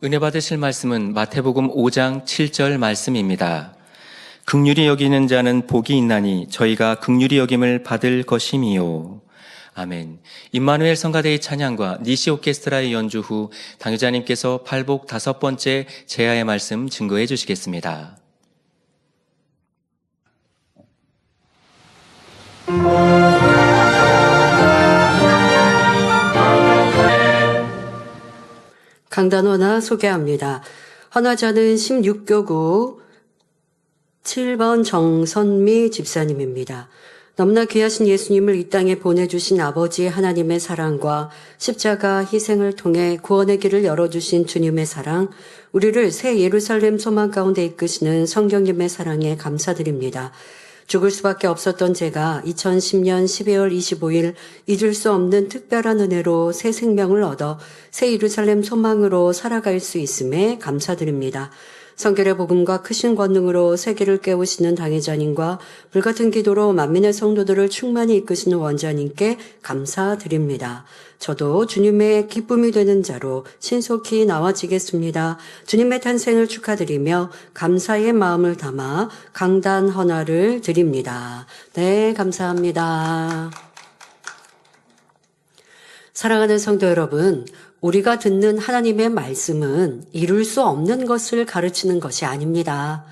은혜 받으실 말씀은 마태복음 5장 7절 말씀입니다. 긍휼히 여기는 자는 복이 있나니 저희가 긍휼히 여김을 받을 것임이요. 아멘. 임마누엘 성가대의 찬양과 니시 오케스트라의 연주 후 당회자님께서 팔복 5번째 제야의 말씀 증거해 주시겠습니다. 강단원화 소개합니다. 헌화자는 16교구 7번 정선미 집사님입니다. 너무나 귀하신 예수님을 이 땅에 보내주신 아버지 하나님의 사랑과 십자가 희생을 통해 구원의 길을 열어주신 주님의 사랑, 우리를 새 예루살렘 소망 가운데 이끄시는 성경님의 사랑에 감사드립니다. 죽을 수밖에 없었던 제가 2010년 12월 25일 잊을 수 없는 특별한 은혜로 새 생명을 얻어 새 예루살렘 소망으로 살아갈 수 있음에 감사드립니다. 성결의 복음과 크신 권능으로 세계를 깨우시는 당회자님과 불같은 기도로 만민의 성도들을 충만히 이끄시는 원자님께 감사드립니다. 저도 주님의 기쁨이 되는 자로 신속히 나와지겠습니다. 주님의 탄생을 축하드리며 감사의 마음을 담아 강단 헌화를 드립니다. 네, 감사합니다. 사랑하는 성도 여러분, 우리가 듣는 하나님의 말씀은 이룰 수 없는 것을 가르치는 것이 아닙니다.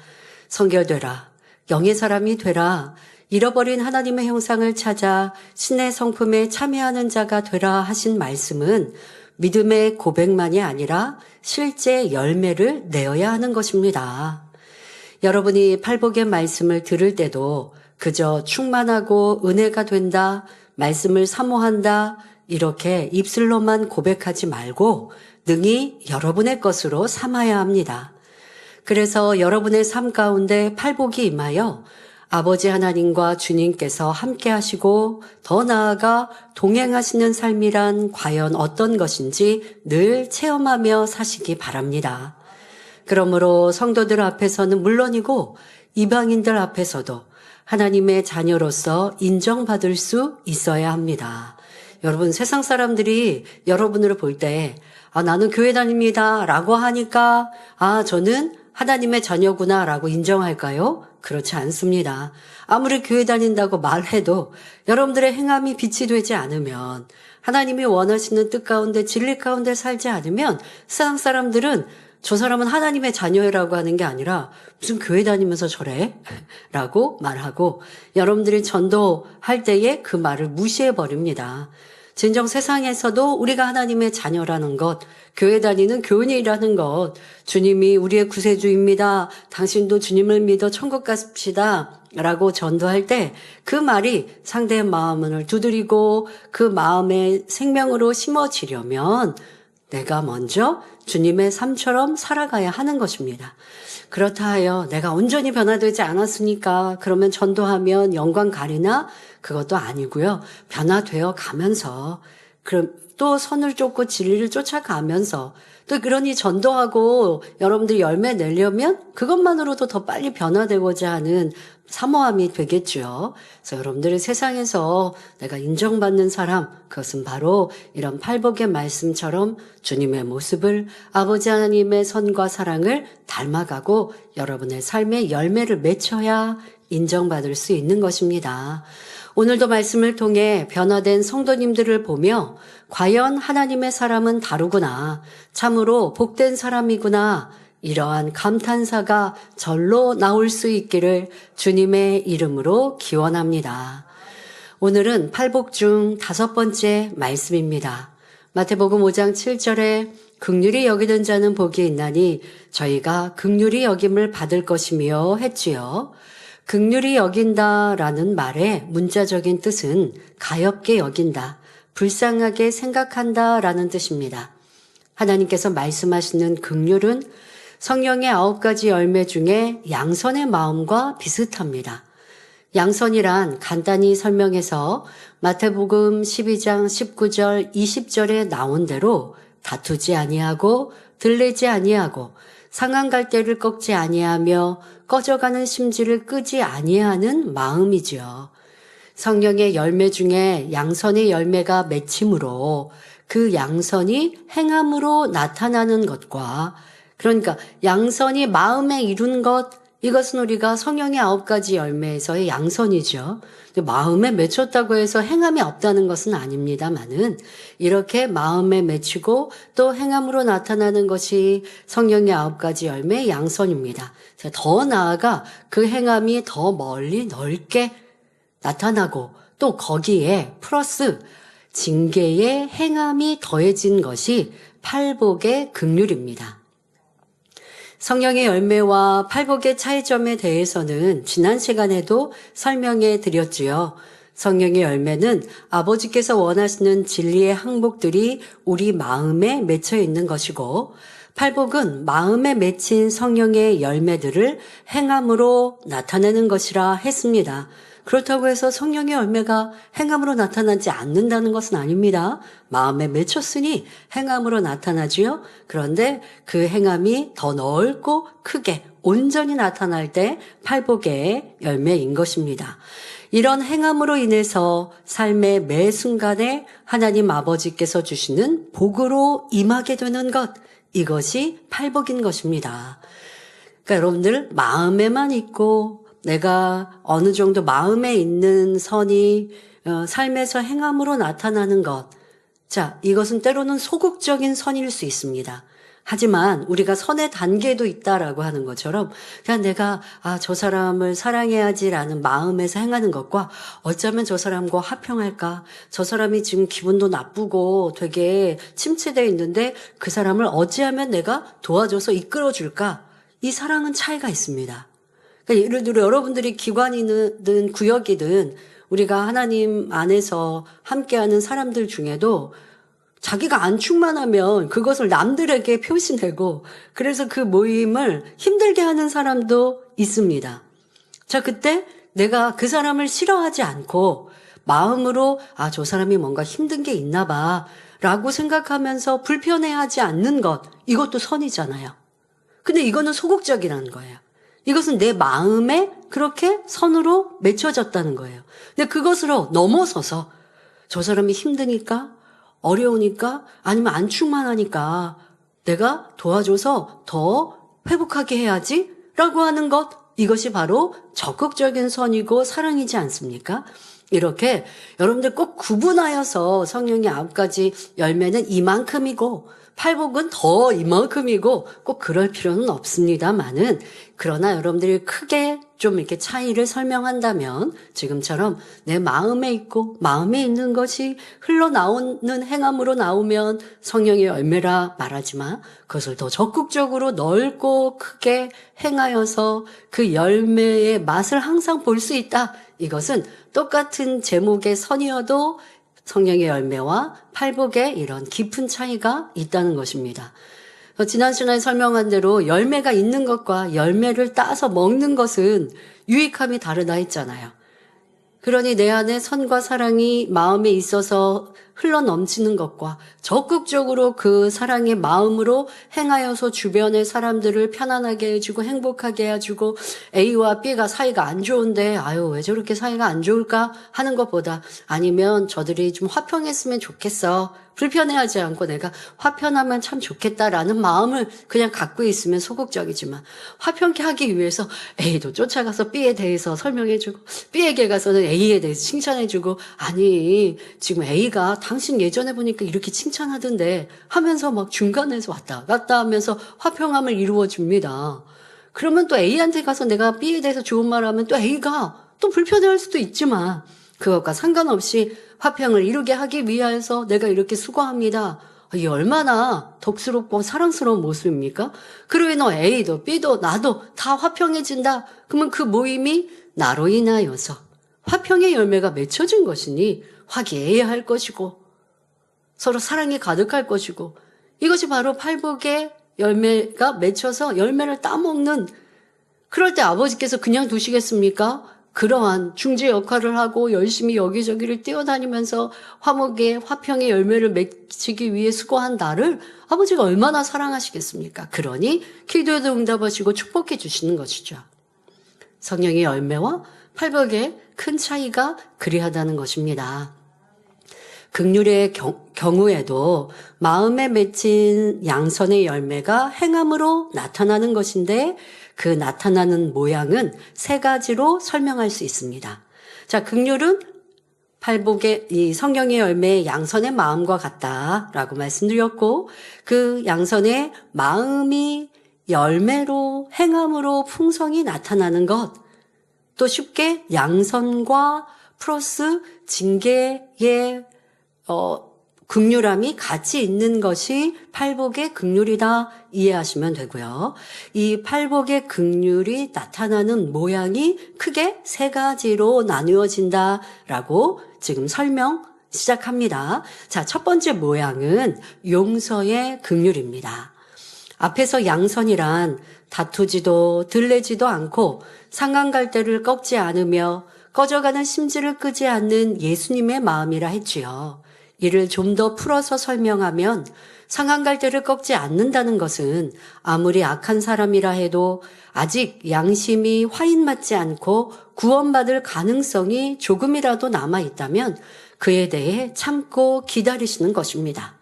성결되라, 영의 사람이 되라, 잃어버린 하나님의 형상을 찾아 신의 성품에 참여하는 자가 되라 하신 말씀은 믿음의 고백만이 아니라 실제 열매를 내어야 하는 것입니다. 여러분이 팔복의 말씀을 들을 때도 그저 충만하고 은혜가 된다, 말씀을 사모한다, 이렇게 입술로만 고백하지 말고 능히 여러분의 것으로 삼아야 합니다. 그래서 여러분의 삶 가운데 팔복이 임하여 아버지 하나님과 주님께서 함께 하시고 더 나아가 동행하시는 삶이란 과연 어떤 것인지 늘 체험하며 사시기 바랍니다. 그러므로 성도들 앞에서는 물론이고 이방인들 앞에서도 하나님의 자녀로서 인정받을 수 있어야 합니다. 여러분, 세상 사람들이 여러분을 볼 때 나는 교회 다닙니다 라고 하니까 저는 하나님의 자녀구나 라고 인정할까요? 그렇지 않습니다. 아무리 교회 다닌다고 말해도 여러분들의 행함이 빛이 되지 않으면, 하나님이 원하시는 뜻 가운데 진리 가운데 살지 않으면 세상 사람들은 저 사람은 하나님의 자녀라고 하는 게 아니라 무슨 교회 다니면서 저래? 라고 말하고 여러분들이 전도할 때에 그 말을 무시해버립니다. 진정 세상에서도 우리가 하나님의 자녀라는 것, 교회 다니는 교인이라는 것, 주님이 우리의 구세주입니다. 당신도 주님을 믿어 천국 갑시다. 라고 전도할 때 그 말이 상대의 마음을 두드리고 그 마음에 생명으로 심어지려면 내가 먼저 주님의 삶처럼 살아가야 하는 것입니다. 그렇다 하여 내가 온전히 변화되지 않았으니까 그러면 전도하면 영광 가리나? 그것도 아니고요. 변화되어 가면서 그럼 또 선을 쫓고 진리를 쫓아가면서 또 그러니 전도하고 여러분들이 열매 내려면 그것만으로도 더 빨리 변화되고자 하는 사모함이 되겠죠. 그래서 여러분들이 세상에서 내가 인정받는 사람, 그것은 바로 이런 팔복의 말씀처럼 주님의 모습을, 아버지 하나님의 선과 사랑을 닮아가고 여러분의 삶의 열매를 맺혀야 인정받을 수 있는 것입니다. 오늘도 말씀을 통해 변화된 성도님들을 보며 과연 하나님의 사람은 다르구나, 참으로 복된 사람이구나, 이러한 감탄사가 절로 나올 수 있기를 주님의 이름으로 기원합니다. 오늘은 팔복 중 5번째 말씀입니다. 마태복음 5장 7절에 긍휼히 여기는 자는 복이 있나니 저희가 긍휼히 여김을 받을 것이며 했지요. 긍휼히 여긴다라는 말의 문자적인 뜻은 가엾게 여긴다, 불쌍하게 생각한다라는 뜻입니다. 하나님께서 말씀하시는 긍휼은 성령의 9가지 열매 중에 양선의 마음과 비슷합니다. 양선이란 간단히 설명해서 마태복음 12장 19절 20절에 나온 대로 다투지 아니하고 들리지 아니하고 상한 갈대를 꺾지 아니하며 꺼져가는 심지를 끄지 아니하는 마음이지요. 성령의 열매 중에 양선의 열매가 맺힘으로 그 양선이 행함으로 나타나는 것과, 그러니까 양선이 마음에 이룬 것, 이것은 우리가 성령의 9가지 열매에서의 양선이죠. 마음에 맺혔다고 해서 행함이 없다는 것은 아닙니다만은 이렇게 마음에 맺히고 또 행함으로 나타나는 것이 성령의 9가지 열매의 양선입니다. 더 나아가 그 행함이 더 멀리 넓게 나타나고 또 거기에 플러스 징계의 행함이 더해진 것이 팔복의 긍휼입니다. 성령의 열매와 팔복의 차이점에 대해서는 지난 시간에도 설명해 드렸지요. 성령의 열매는 아버지께서 원하시는 진리의 항목들이 우리 마음에 맺혀 있는 것이고, 팔복은 마음에 맺힌 성령의 열매들을 행함으로 나타내는 것이라 했습니다. 그렇다고 해서 성령의 열매가 행함으로 나타나지 않는다는 것은 아닙니다. 마음에 맺혔으니 행함으로 나타나지요. 그런데 그 행함이 더 넓고 크게 온전히 나타날 때 팔복의 열매인 것입니다. 이런 행함으로 인해서 삶의 매 순간에 하나님 아버지께서 주시는 복으로 임하게 되는 것, 이것이 팔복인 것입니다. 그러니까 여러분들 마음에만 있고 내가 어느 정도 마음에 있는 선이 삶에서 행함으로 나타나는 것. 자, 이것은 때로는 소극적인 선일 수 있습니다. 하지만 우리가 선의 단계도 있다라고 하는 것처럼 그냥 내가 저 사람을 사랑해야지라는 마음에서 행하는 것과 어쩌면 저 사람과 화평할까? 저 사람이 지금 기분도 나쁘고 되게 침체되어 있는데 그 사람을 어찌하면 내가 도와줘서 이끌어줄까? 이 사랑은 차이가 있습니다. 그러니까 예를 들어 여러분들이 기관이든 구역이든 우리가 하나님 안에서 함께하는 사람들 중에도 자기가 안 충만하면 그것을 남들에게 표시내고 그래서 그 모임을 힘들게 하는 사람도 있습니다. 자, 그때 내가 그 사람을 싫어하지 않고 마음으로 저 사람이 뭔가 힘든 게 있나 봐 라고 생각하면서 불편해하지 않는 것, 이것도 선이잖아요. 근데 이거는 소극적이라는 거예요. 이것은 내 마음에 그렇게 선으로 맺혀졌다는 거예요. 근데 그것으로 넘어서서 저 사람이 힘드니까, 어려우니까, 아니면 안 충만하니까 내가 도와줘서 더 회복하게 해야지 라고 하는 것, 이것이 바로 적극적인 선이고 사랑이지 않습니까? 이렇게 여러분들 꼭 구분하여서 성령의 9가지 열매는 이만큼이고 팔복은 더 이만큼이고 꼭 그럴 필요는 없습니다만은, 그러나 여러분들이 크게 좀 이렇게 차이를 설명한다면 지금처럼 내 마음에 있고 마음에 있는 것이 흘러나오는 행함으로 나오면 성령의 열매라 말하지만 그것을 더 적극적으로 넓고 크게 행하여서 그 열매의 맛을 항상 볼 수 있다. 이것은 똑같은 제목의 선이어도 성령의 열매와 팔복의 이런 깊은 차이가 있다는 것입니다. 지난 시간에 설명한 대로 열매가 있는 것과 열매를 따서 먹는 것은 유익함이 다르다 했잖아요. 그러니 내 안에 선과 사랑이 마음에 있어서 흘러넘치는 것과 적극적으로 그 사랑의 마음으로 행하여서 주변의 사람들을 편안하게 해주고 행복하게 해주고 A와 B가 사이가 안 좋은데 왜 저렇게 사이가 안 좋을까 하는 것보다 아니면 저들이 좀 화평했으면 좋겠어. 불편해하지 않고 내가 화평하면 참 좋겠다라는 마음을 그냥 갖고 있으면 소극적이지만 화평케 하기 위해서 A도 쫓아가서 B에 대해서 설명해주고 B에게 가서는 A에 대해서 칭찬해주고 아니 지금 A가 당신 예전에 보니까 이렇게 칭찬하던데 하면서 막 중간에서 왔다 갔다 하면서 화평함을 이루어줍니다. 그러면 또 A한테 가서 내가 B에 대해서 좋은 말 하면 또 A가 또 불편해할 수도 있지만 그것과 상관없이 화평을 이루게 하기 위해서 내가 이렇게 수고합니다. 이게 얼마나 덕스럽고 사랑스러운 모습입니까? 그러면 너 A도 B도 나도 다 화평해진다. 그러면 그 모임이 나로 인하여서 화평의 열매가 맺혀진 것이니 화기애애할 것이고 서로 사랑이 가득할 것이고 이것이 바로 팔복의 열매가 맺혀서 열매를 따먹는, 그럴 때 아버지께서 그냥 두시겠습니까? 그러한 중재 역할을 하고 열심히 여기저기를 뛰어다니면서 화평의 열매를 맺히기 위해 수고한 나를 아버지가 얼마나 사랑하시겠습니까? 그러니 기도에도 응답하시고 축복해 주시는 것이죠. 성령의 열매와 팔복의 큰 차이가 그리하다는 것입니다. 긍휼의 경우에도 마음에 맺힌 양선의 열매가 행함으로 나타나는 것인데 그 나타나는 모양은 세 가지로 설명할 수 있습니다. 자, 긍휼은 팔복의 이 성령의 열매의 양선의 마음과 같다라고 말씀드렸고, 그 양선의 마음이 열매로 행함으로 풍성이 나타나는 것, 또 쉽게 양선과 플러스 징계의 긍휼함이 같이 있는 것이 팔복의 긍휼이다 이해하시면 되고요. 이 팔복의 긍휼이 나타나는 모양이 크게 세 가지로 나누어진다라고 지금 설명 시작합니다. 자, 첫 번째 모양은 용서의 긍휼입니다. 앞에서 양선이란 다투지도 들레지도 않고 상간갈대를 꺾지 않으며 꺼져가는 심지를 끄지 않는 예수님의 마음이라 했지요. 이를 좀 더 풀어서 설명하면 상한갈대를 꺾지 않는다는 것은 아무리 악한 사람이라 해도 아직 양심이 화인맞지 않고 구원받을 가능성이 조금이라도 남아있다면 그에 대해 참고 기다리시는 것입니다.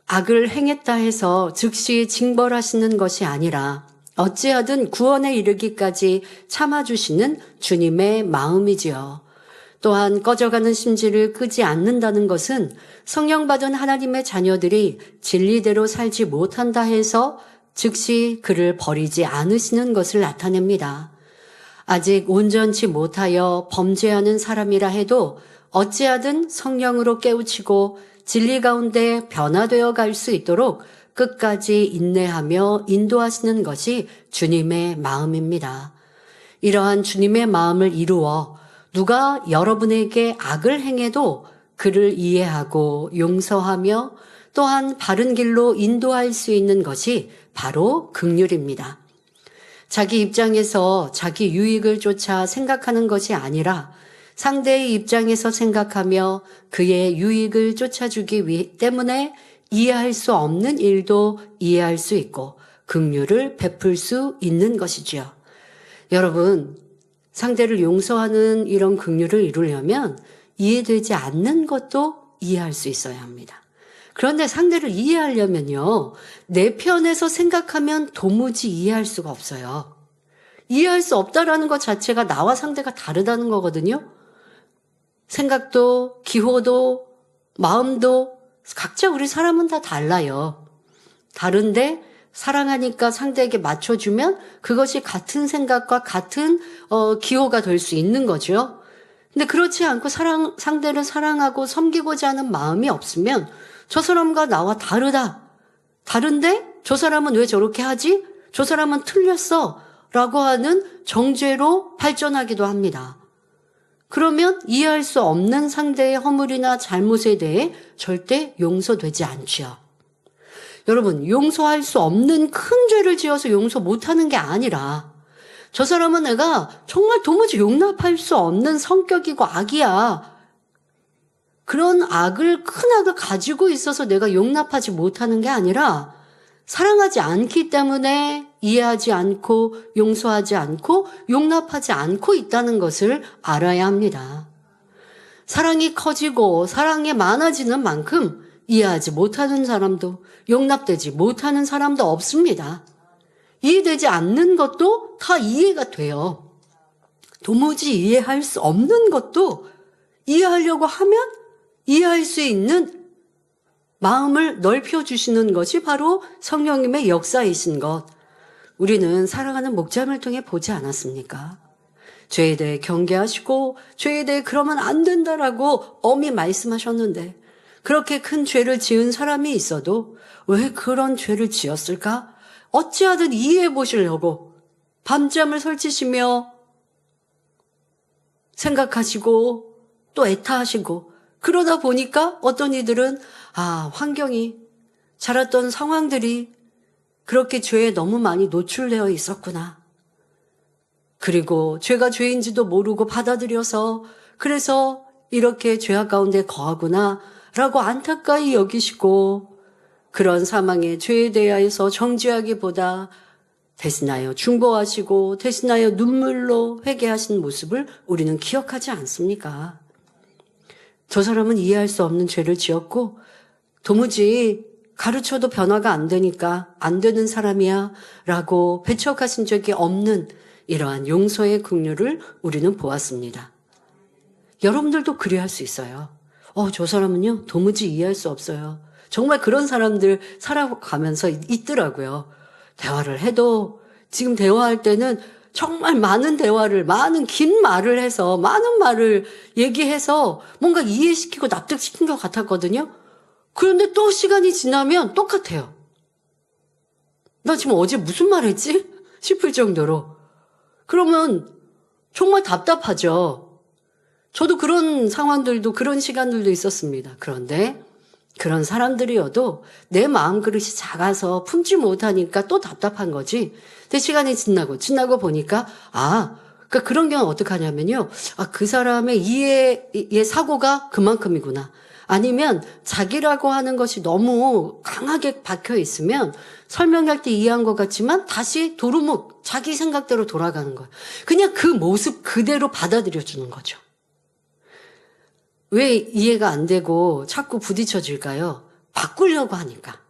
악을 행했다 해서 즉시 징벌하시는 것이 아니라 어찌하든 구원에 이르기까지 참아주시는 주님의 마음이지요. 또한 꺼져가는 심지를 끄지 않는다는 것은 성령 받은 하나님의 자녀들이 진리대로 살지 못한다 해서 즉시 그를 버리지 않으시는 것을 나타냅니다. 아직 온전치 못하여 범죄하는 사람이라 해도 어찌하든 성령으로 깨우치고 진리 가운데 변화되어 갈 수 있도록 끝까지 인내하며 인도하시는 것이 주님의 마음입니다. 이러한 주님의 마음을 이루어 누가 여러분에게 악을 행해도 그를 이해하고 용서하며 또한 바른 길로 인도할 수 있는 것이 바로 긍휼입니다. 자기 입장에서 자기 유익을 쫓아 생각하는 것이 아니라 상대의 입장에서 생각하며 그의 유익을 쫓아주기 때문에 이해할 수 없는 일도 이해할 수 있고 긍휼을 베풀 수 있는 것이지요. 여러분, 상대를 용서하는 이런 긍휼을 이루려면 이해되지 않는 것도 이해할 수 있어야 합니다. 그런데 상대를 이해하려면요, 내 편에서 생각하면 도무지 이해할 수가 없어요. 이해할 수 없다라는 것 자체가 나와 상대가 다르다는 거거든요. 생각도, 기호도, 마음도 각자 우리 사람은 다 달라요. 다른데 사랑하니까 상대에게 맞춰주면 그것이 같은 생각과 같은 기호가 될 수 있는 거죠. 근데 그렇지 않고 상대를 사랑하고 섬기고자 하는 마음이 없으면 저 사람과 나와 다른데 저 사람은 왜 저렇게 하지? 저 사람은 틀렸어 라고 하는 정죄로 발전하기도 합니다. 그러면 이해할 수 없는 상대의 허물이나 잘못에 대해 절대 용서되지 않지요. 여러분, 용서할 수 없는 큰 죄를 지어서 용서 못하는 게 아니라 저 사람은 내가 정말 도무지 용납할 수 없는 성격이고 악이야. 그런 큰 악을 가지고 있어서 내가 용납하지 못하는 게 아니라 사랑하지 않기 때문에 이해하지 않고 용서하지 않고 용납하지 않고 있다는 것을 알아야 합니다. 사랑이 커지고 사랑이 많아지는 만큼 이해하지 못하는 사람도 용납되지 못하는 사람도 없습니다. 이해되지 않는 것도 다 이해가 돼요. 도무지 이해할 수 없는 것도 이해하려고 하면 이해할 수 있는 마음을 넓혀주시는 것이 바로 성령님의 역사이신 것. 우리는 사랑하는 목자를 통해 보지 않았습니까? 죄에 대해 경계하시고 죄에 대해 그러면 안 된다라고 엄히 말씀하셨는데 그렇게 큰 죄를 지은 사람이 있어도 왜 그런 죄를 지었을까? 어찌하든 이해해 보시려고 밤잠을 설치시며 생각하시고 또 애타하시고 그러다 보니까 어떤 이들은 환경이 자랐던 상황들이 그렇게 죄에 너무 많이 노출되어 있었구나. 그리고 죄가 죄인지도 모르고 받아들여서 그래서 이렇게 죄악 가운데 거하구나 라고 안타까이 여기시고 그런 사망의 죄에 대하여서 정죄하기보다 대신하여 중보하시고 대신하여 눈물로 회개하신 모습을 우리는 기억하지 않습니까? 저 사람은 이해할 수 없는 죄를 지었고 도무지 가르쳐도 변화가 안 되니까 안 되는 사람이야 라고 배척하신 적이 없는 이러한 용서의 긍휼을 우리는 보았습니다. 여러분들도 그리할 수 있어요. 저 사람은요 도무지 이해할 수 없어요. 정말 그런 사람들 살아가면서 있더라고요. 대화를 해도 지금 대화할 때는 정말 많은 대화를, 많은 긴 말을 해서, 많은 말을 얘기해서 뭔가 이해시키고 납득시킨 것 같았거든요. 그런데 또 시간이 지나면 똑같아요. 나 지금 어제 무슨 말 했지? 싶을 정도로. 그러면 정말 답답하죠. 저도 그런 상황들도, 그런 시간들도 있었습니다. 그런데 그런 사람들이어도 내 마음 그릇이 작아서 품지 못하니까 또 답답한 거지. 근데 시간이 지나고 보니까, 그러니까 그런 경우는 어떻게 하냐면요. 그 사람의 이해의 사고가 그만큼이구나. 아니면 자기라고 하는 것이 너무 강하게 박혀 있으면 설명할 때 이해한 것 같지만 다시 도루묵 자기 생각대로 돌아가는 거예요. 그냥 그 모습 그대로 받아들여 주는 거죠. 왜 이해가 안 되고 자꾸 부딪혀질까요? 바꾸려고 하니까.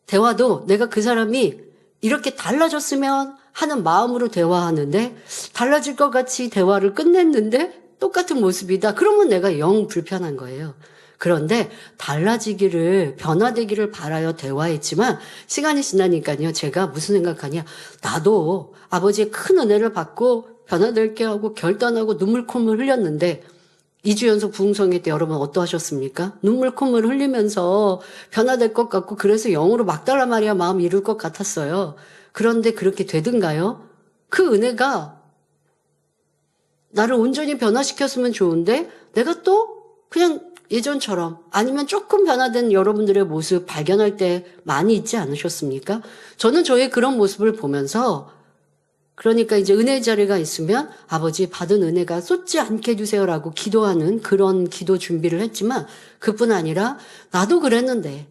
대화도 내가 그 사람이 이렇게 달라졌으면 하는 마음으로 대화하는데 달라질 것 같이 대화를 끝냈는데 똑같은 모습이다. 그러면 내가 영 불편한 거예요. 그런데 달라지기를, 변화되기를 바라여 대화했지만 시간이 지나니까요. 제가 무슨 생각하냐. 나도 아버지의 큰 은혜를 받고 변화될게 하고 결단하고 눈물 콧물 흘렸는데 2주 연속 부흥성회 때 여러분 어떠하셨습니까? 눈물 콧물 흘리면서 변화될 것 같고 그래서 영으로 막달라 마리아 마음 이룰 것 같았어요. 그런데 그렇게 되든가요? 그 은혜가 나를 온전히 변화시켰으면 좋은데 내가 또 그냥 예전처럼 아니면 조금 변화된 여러분들의 모습 발견할 때 많이 있지 않으셨습니까? 저는 저의 그런 모습을 보면서 그러니까 이제 은혜 자리가 있으면 아버지 받은 은혜가 쏟지 않게 해주세요라고 기도하는 그런 기도 준비를 했지만 그뿐 아니라 나도 그랬는데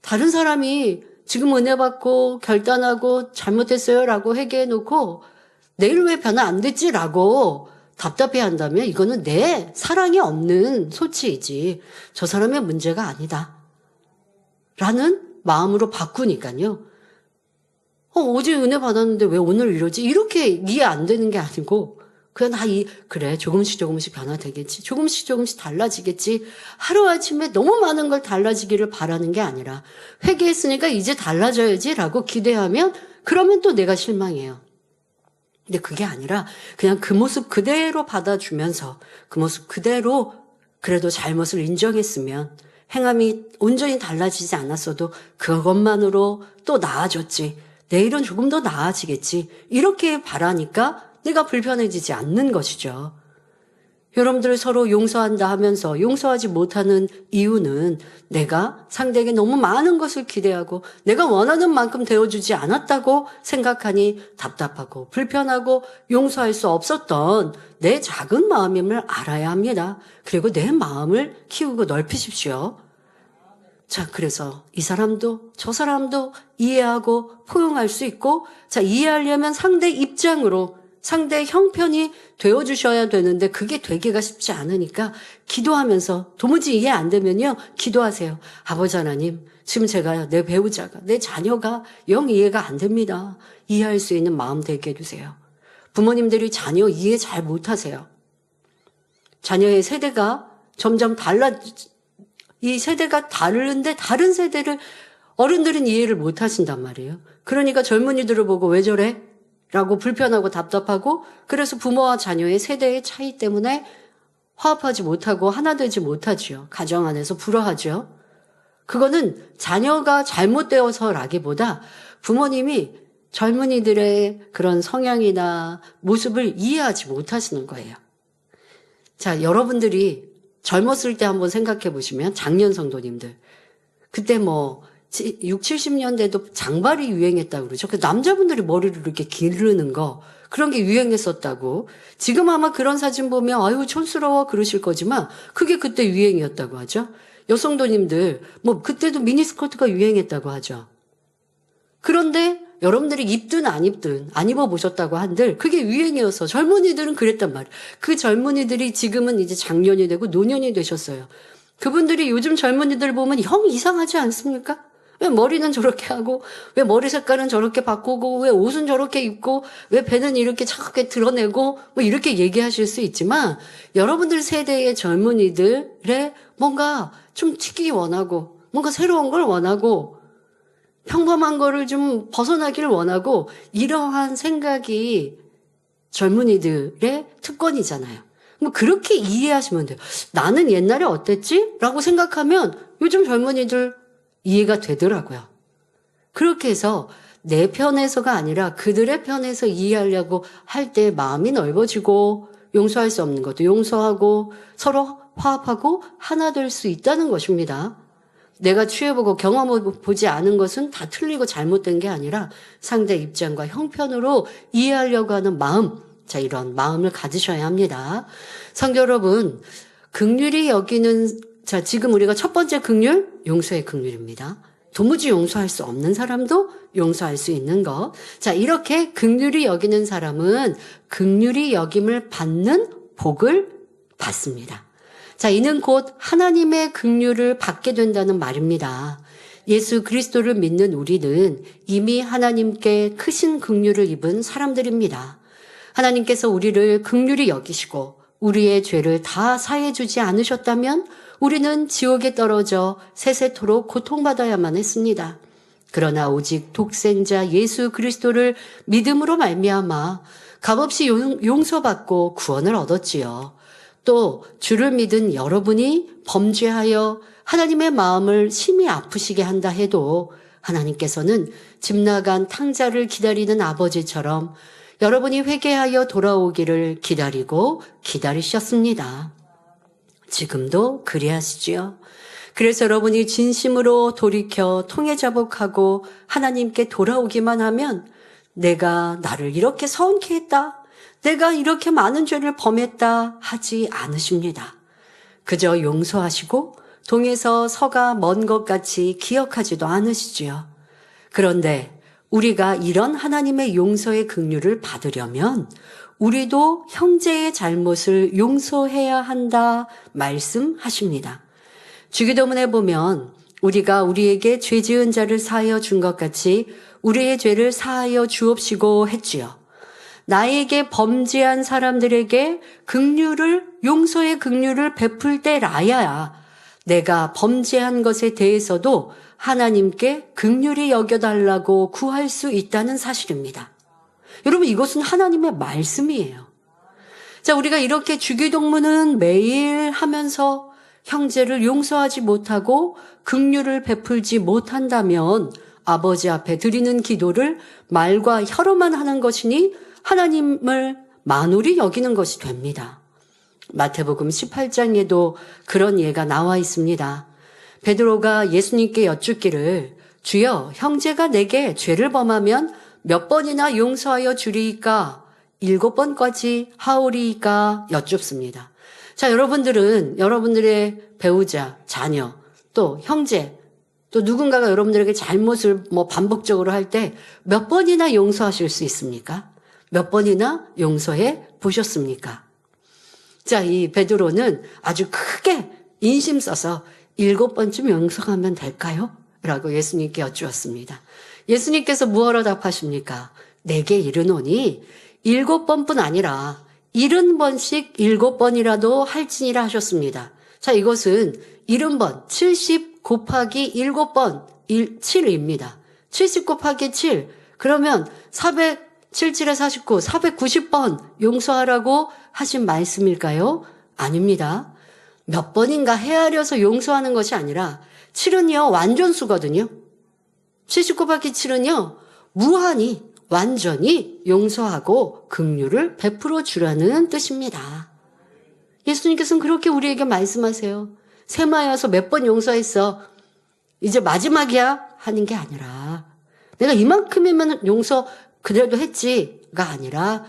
다른 사람이 지금 은혜 받고 결단하고 잘못했어요라고 회개해놓고 내일 왜 변화 안 됐지라고 답답해 한다면 이거는 내 사랑이 없는 소치이지 저 사람의 문제가 아니다 라는 마음으로 바꾸니까요. 어제 은혜 받았는데 왜 오늘 이러지? 이렇게 이해 안 되는 게 아니고 그냥 그래 조금씩 변화되겠지. 조금씩 달라지겠지. 하루아침에 너무 많은 걸 달라지기를 바라는 게 아니라 회개했으니까 이제 달라져야지라고 기대하면 그러면 또 내가 실망해요. 근데 그게 아니라 그냥 그 모습 그대로 받아주면서 그 모습 그대로 그래도 잘못을 인정했으면 행함이 온전히 달라지지 않았어도 그것만으로 또 나아졌지. 내일은 조금 더 나아지겠지. 이렇게 바라니까 내가 불편해지지 않는 것이죠. 여러분들 서로 용서한다 하면서 용서하지 못하는 이유는 내가 상대에게 너무 많은 것을 기대하고 내가 원하는 만큼 되어주지 않았다고 생각하니 답답하고 불편하고 용서할 수 없었던 내 작은 마음임을 알아야 합니다. 그리고 내 마음을 키우고 넓히십시오. 자, 그래서 이 사람도 저 사람도 이해하고 포용할 수 있고, 자, 이해하려면 상대 입장으로 상대 형편이 되어주셔야 되는데 그게 되기가 쉽지 않으니까 기도하면서 도무지 이해 안 되면요. 기도하세요. 아버지 하나님, 지금 제가 내 배우자가 내 자녀가 영 이해가 안 됩니다. 이해할 수 있는 마음 되게 해주세요. 부모님들이 자녀 이해 잘 못하세요. 자녀의 세대가 점점 이 세대가 다른데 다른 세대를 어른들은 이해를 못 하신단 말이에요. 그러니까 젊은이들을 보고 왜 저래? 라고 불편하고 답답하고 그래서 부모와 자녀의 세대의 차이 때문에 화합하지 못하고 하나 되지 못하지요. 가정 안에서 불화하죠. 그거는 자녀가 잘못되어서라기보다 부모님이 젊은이들의 그런 성향이나 모습을 이해하지 못하시는 거예요. 자, 여러분들이 젊었을 때 한번 생각해 보시면 작년 성도님들 그때 6, 70년대도 장발이 유행했다고 그러죠. 그 남자분들이 머리를 이렇게 기르는 거 그런 게 유행했었다고. 지금 아마 그런 사진 보면 아유 촌스러워 그러실 거지만 그게 그때 유행이었다고 하죠. 여성도님들 그때도 미니스커트가 유행했다고 하죠. 그런데 여러분들이 입든 안 입든 안 입어보셨다고 한들 그게 유행이어서 젊은이들은 그랬단 말이에요. 그 젊은이들이 지금은 이제 장년이 되고 노년이 되셨어요. 그분들이 요즘 젊은이들 보면 형 이상하지 않습니까? 왜 머리는 저렇게 하고, 왜 머리 색깔은 저렇게 바꾸고, 왜 옷은 저렇게 입고, 왜 배는 이렇게 차갑게 드러내고, 뭐 이렇게 얘기하실 수 있지만, 여러분들 세대의 젊은이들의 뭔가 좀 튀기 원하고, 뭔가 새로운 걸 원하고, 평범한 거를 좀 벗어나기를 원하고, 이러한 생각이 젊은이들의 특권이잖아요. 뭐 그렇게 이해하시면 돼요. 나는 옛날에 어땠지? 라고 생각하면 요즘 젊은이들 이해가 되더라고요. 그렇게 해서 내 편에서가 아니라 그들의 편에서 이해하려고 할 때 마음이 넓어지고 용서할 수 없는 것도 용서하고 서로 화합하고 하나 될 수 있다는 것입니다. 내가 취해보고 경험해보지 않은 것은 다 틀리고 잘못된 게 아니라 상대 입장과 형편으로 이해하려고 하는 마음, 자, 이런 마음을 가지셔야 합니다. 성도 여러분, 긍휼히 여기는, 자, 지금 우리가 첫 번째 긍휼, 용서의 긍휼입니다. 도무지 용서할 수 없는 사람도 용서할 수 있는 것. 자, 이렇게 긍휼히 여기는 사람은 긍휼히 여김을 받는 복을 받습니다. 자, 이는 곧 하나님의 긍휼을 받게 된다는 말입니다. 예수 그리스도를 믿는 우리는 이미 하나님께 크신 긍휼을 입은 사람들입니다. 하나님께서 우리를 긍휼히 여기시고 우리의 죄를 다 사해 주지 않으셨다면 우리는 지옥에 떨어져 세세토록 고통받아야만 했습니다. 그러나 오직 독생자 예수 그리스도를 믿음으로 말미암아 값없이 용서받고 구원을 얻었지요. 또 주를 믿은 여러분이 범죄하여 하나님의 마음을 심히 아프시게 한다 해도 하나님께서는 집 나간 탕자를 기다리는 아버지처럼 여러분이 회개하여 돌아오기를 기다리고 기다리셨습니다. 지금도 그리하시지요. 그래서 여러분이 진심으로 돌이켜 통회자복하고 하나님께 돌아오기만 하면 내가 나를 이렇게 서운케 했다, 내가 이렇게 많은 죄를 범했다 하지 않으십니다. 그저 용서하시고 동에서 서가 먼 것 같이 기억하지도 않으시지요. 그런데 우리가 이런 하나님의 용서의 긍휼을 받으려면 우리도 형제의 잘못을 용서해야 한다 말씀하십니다. 주기도문에 보면 우리가 우리에게 죄 지은 자를 사하여 준 것 같이 우리의 죄를 사하여 주옵시고 했지요. 나에게 범죄한 사람들에게 긍휼을, 용서의 긍휼을 베풀 때라야 내가 범죄한 것에 대해서도 하나님께 긍휼히 여겨달라고 구할 수 있다는 사실입니다. 여러분, 이것은 하나님의 말씀이에요. 자, 우리가 이렇게 주기도문은 매일 하면서 형제를 용서하지 못하고 긍휼을 베풀지 못한다면 아버지 앞에 드리는 기도를 말과 혀로만 하는 것이니 하나님을 만홀히 여기는 것이 됩니다. 마태복음 18장에도 그런 예가 나와 있습니다. 베드로가 예수님께 여쭙기를 주여, 형제가 내게 죄를 범하면 몇 번이나 용서하여 주리이까? 7번까지 하오리이까? 여쭙습니다. 자, 여러분들은 여러분들의 배우자, 자녀, 또 형제, 또 누군가가 여러분들에게 잘못을 반복적으로 할 때 몇 번이나 용서하실 수 있습니까? 몇 번이나 용서해 보셨습니까? 자, 이 베드로는 아주 크게 인심 써서 7번쯤 용서하면 될까요? 라고 예수님께 여쭈었습니다. 예수님께서 무엇로 답하십니까? 내게 이르노니 7번뿐 아니라 70번씩 7번이라도 할지니라 하셨습니다. 자, 이것은 70번, 70 곱하기 7번, 7입니다. 70 곱하기 7, 그러면 477에 49, 490번 용서하라고 하신 말씀일까요? 아닙니다. 몇 번인가 헤아려서 용서하는 것이 아니라 7은요, 완전수거든요. 70 곱하기 7은요, 무한히 완전히 용서하고 긍휼을 베풀어 주라는 뜻입니다. 예수님께서는 그렇게 우리에게 말씀하세요. 세마여서 몇 번 용서했어, 이제 마지막이야 하는 게 아니라 내가 이만큼이면 용서 그래도 했지가 아니라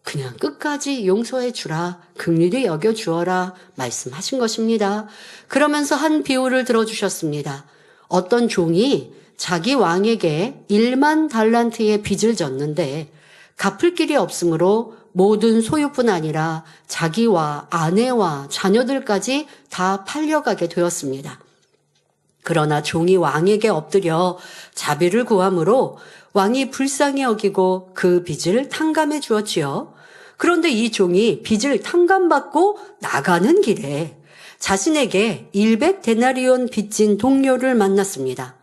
그냥 끝까지 용서해 주라, 긍휼히 여겨 주어라 말씀하신 것입니다. 그러면서 한 비유를 들어주셨습니다. 어떤 종이 자기 왕에게 1만 달란트의 빚을 졌는데 갚을 길이 없으므로 모든 소유뿐 아니라 자기와 아내와 자녀들까지 다 팔려가게 되었습니다. 그러나 종이 왕에게 엎드려 자비를 구함으로 왕이 불쌍히 여기고 그 빚을 탕감해 주었지요. 그런데 이 종이 빚을 탕감받고 나가는 길에 자신에게 100데나리온 빚진 동료를 만났습니다.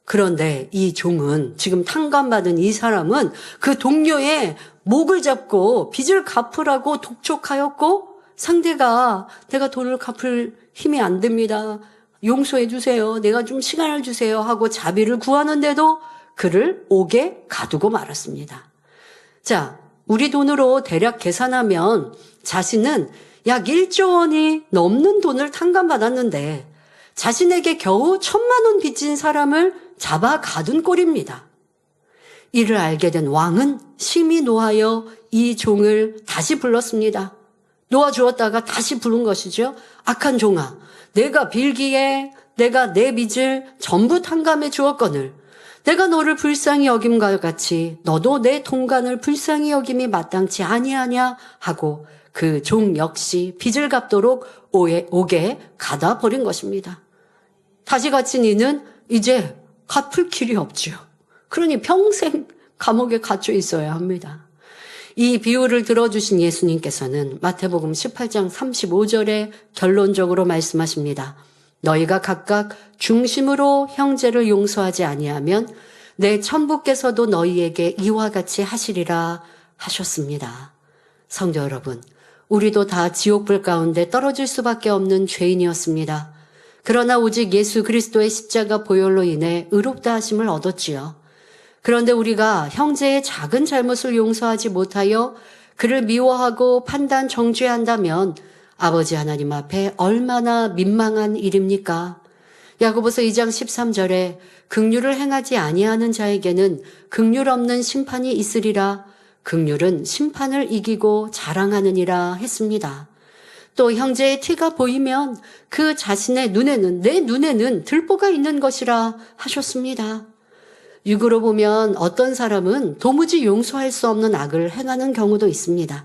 그런데 이 종은, 지금 탕감받은 이 사람은 그 동료의 목을 잡고 빚을 갚으라고 독촉하였고, 상대가 내가 돈을 갚을 힘이 안 됩니다, 용서해 주세요, 내가 좀 시간을 주세요 하고 자비를 구하는데도 그를 옥에 가두고 말았습니다. 자, 우리 돈으로 대략 계산하면 자신은 약 1조 원이 넘는 돈을 탕감받았는데 자신에게 겨우 1,000만 원 빚진 사람을 잡아 가둔 꼴입니다. 이를 알게 된 왕은 심히 노하여 이 종을 다시 불렀습니다. 놓아주었다가 다시 부른 것이죠. 악한 종아, 내가 빌기에 내가 내 빚을 전부 탕감해 주었거늘 내가 너를 불쌍히 여김과 같이 너도 내 동간을 불쌍히 여김이 마땅치 아니하냐 하고 그 종 역시 빚을 갚도록 옥에 가다 버린 것입니다. 다시 갇힌 이는 이제 갚을 길이 없지요. 그러니 평생 감옥에 갇혀 있어야 합니다. 이 비유를 들어주신 예수님께서는 마태복음 18장 35절에 결론적으로 말씀하십니다. 너희가 각각 중심으로 형제를 용서하지 아니하면 내 천부께서도 너희에게 이와 같이 하시리라 하셨습니다. 성도 여러분, 우리도 다 지옥불 가운데 떨어질 수밖에 없는 죄인이었습니다. 그러나 오직 예수 그리스도의 십자가 보혈로 인해 의롭다 하심을 얻었지요. 그런데 우리가 형제의 작은 잘못을 용서하지 못하여 그를 미워하고 판단 정죄한다면 아버지 하나님 앞에 얼마나 민망한 일입니까? 야고보서 2장 13절에 긍휼을 행하지 아니하는 자에게는 긍휼 없는 심판이 있으리라. 긍휼은 심판을 이기고 자랑하느니라 했습니다. 또 형제의 티가 보이면 그 자신의 눈에는, 내 눈에는 들보가 있는 것이라 하셨습니다. 육으로 보면 어떤 사람은 도무지 용서할 수 없는 악을 행하는 경우도 있습니다.